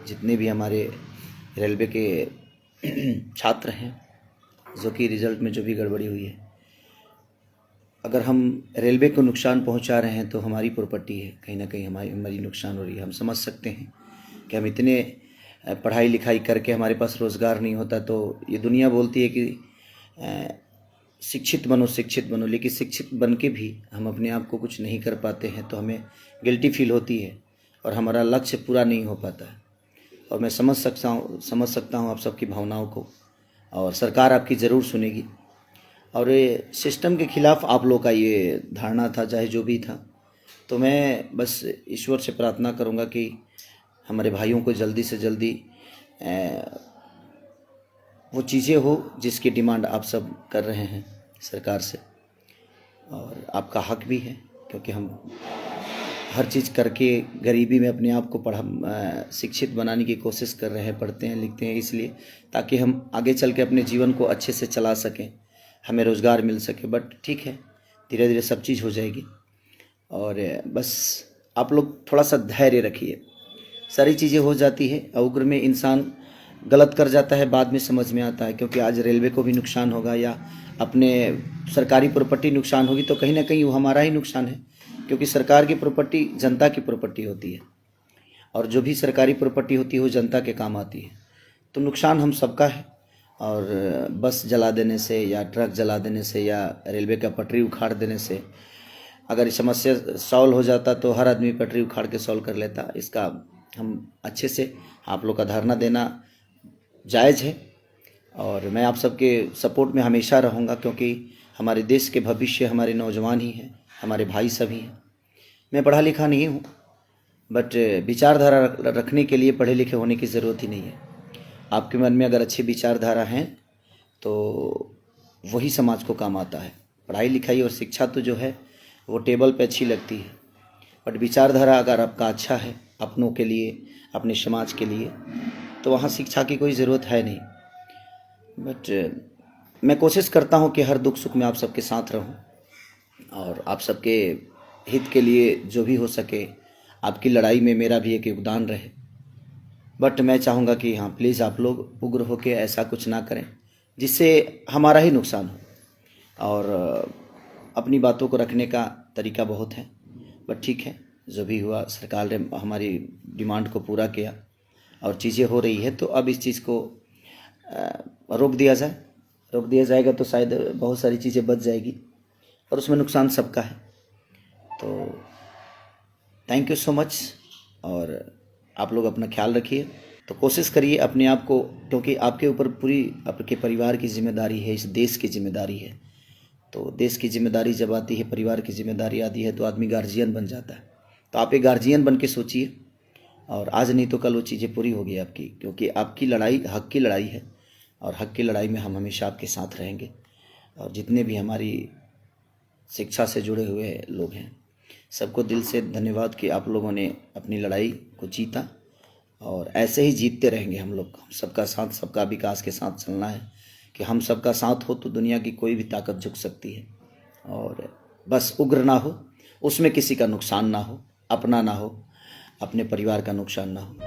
जितने भी हमारे रेलवे के छात्र हैं, जो कि रिज़ल्ट में जो भी गड़बड़ी हुई है, अगर हम रेलवे को नुकसान पहुंचा रहे हैं तो हमारी प्रॉपर्टी है, कहीं ना कहीं हमारी नुकसान हो रही है। हम समझ सकते हैं कि हम इतने पढ़ाई लिखाई करके हमारे पास रोज़गार नहीं होता, तो ये दुनिया बोलती है कि शिक्षित बनो, लेकिन शिक्षित बन के भी हम अपने आप को कुछ नहीं कर पाते हैं तो हमें गिल्टी फील होती है और हमारा लक्ष्य पूरा नहीं हो पाता है। और मैं समझ सकता हूँ आप सबकी भावनाओं को, और सरकार आपकी ज़रूर सुनेगी। और ये सिस्टम के ख़िलाफ़ आप लोग का ये धारणा था, चाहे जो भी था, तो मैं बस ईश्वर से प्रार्थना करूँगा कि हमारे भाइयों को जल्दी से जल्दी वो चीज़ें हो जिसकी डिमांड आप सब कर रहे हैं सरकार से, और आपका हक भी है, क्योंकि हम हर चीज़ करके गरीबी में अपने आप को शिक्षित बनाने की कोशिश कर रहे हैं, पढ़ते हैं लिखते हैं इसलिए, ताकि हम आगे चल के अपने जीवन को अच्छे से चला सकें, हमें रोज़गार मिल सके। बट ठीक है, धीरे धीरे सब चीज़ हो जाएगी। और बस आप लोग थोड़ा सा धैर्य रखिए, सारी चीज़ें हो जाती है। उग्र में इंसान गलत कर जाता है, बाद में समझ में आता है, क्योंकि आज रेलवे को भी नुकसान होगा या अपने सरकारी प्रॉपर्टी नुकसान होगी तो कहीं ना कहीं वो हमारा ही नुकसान है, क्योंकि सरकार की प्रॉपर्टी जनता की प्रॉपर्टी होती है, और जो भी सरकारी प्रॉपर्टी होती है वो जनता के काम आती है। तो नुकसान हम सबका है। और बस जला देने से या ट्रक जला देने से या रेलवे का पटरी उखाड़ देने से अगर समस्या सॉल्व हो जाता तो हर आदमी पटरी उखाड़ के सॉल्व कर लेता। इसका हम अच्छे से आप लोग का धारणा देना जायज़ है, और मैं आप सबके सपोर्ट में हमेशा रहूँगा, क्योंकि हमारे देश के भविष्य हमारे नौजवान ही हैं, हमारे भाई सभी हैं। मैं पढ़ा लिखा नहीं हूँ, बट विचारधारा रखने के लिए पढ़े लिखे होने की ज़रूरत ही नहीं है। आपके मन में अगर अच्छी विचारधारा हैं तो वही समाज को काम आता है। पढ़ाई लिखाई और शिक्षा तो जो है वो टेबल पे अच्छी लगती है, बट विचारधारा अगर आपका अच्छा है अपनों के लिए, अपने समाज के लिए, तो वहाँ शिक्षा की कोई ज़रूरत है नहीं। बट मैं कोशिश करता हूँ कि हर दुख सुख में आप सबके साथ रहूँ, और आप सबके हित के लिए जो भी हो सके, आपकी लड़ाई में मेरा भी एक योगदान रहे। बट मैं चाहूँगा कि हाँ, प्लीज़ आप लोग उग्र होकर ऐसा कुछ ना करें जिससे हमारा ही नुकसान हो। और अपनी बातों को रखने का तरीका बहुत है, बट ठीक है, जो भी हुआ सरकार ने हमारी डिमांड को पूरा किया और चीज़ें हो रही है, तो अब इस चीज़ को रोक दिया जाएगा तो शायद बहुत सारी चीज़ें बच जाएगी, और उसमें नुकसान सबका है। तो थैंक यू सो मच, और आप लोग अपना ख्याल रखिए। तो कोशिश करिए अपने आप को, क्योंकि आपके ऊपर पूरी आपके परिवार की जिम्मेदारी है, इस देश की जिम्मेदारी है। तो देश की जिम्मेदारी जब आती है, परिवार की जिम्मेदारी आती है, तो आदमी गार्जियन बन जाता है। तो आप एक गार्जियन बन के सोचिए, और आज नहीं तो कल वो चीज़ें पूरी होगी आपकी, क्योंकि आपकी लड़ाई हक की लड़ाई है, और हक की लड़ाई में हम हमेशा आपके साथ रहेंगे। और जितने भी हमारी शिक्षा से जुड़े हुए लोग हैं, सबको दिल से धन्यवाद कि आप लोगों ने अपनी लड़ाई को जीता, और ऐसे ही जीतते रहेंगे हम लोग। हम सबका साथ, सबका विकास के साथ चलना है, कि हम सबका साथ हो तो दुनिया की कोई भी ताकत झुक सकती है। और बस उग्र ना हो, उसमें किसी का नुकसान ना हो, अपना ना हो, अपने परिवार का नुकसान ना हो।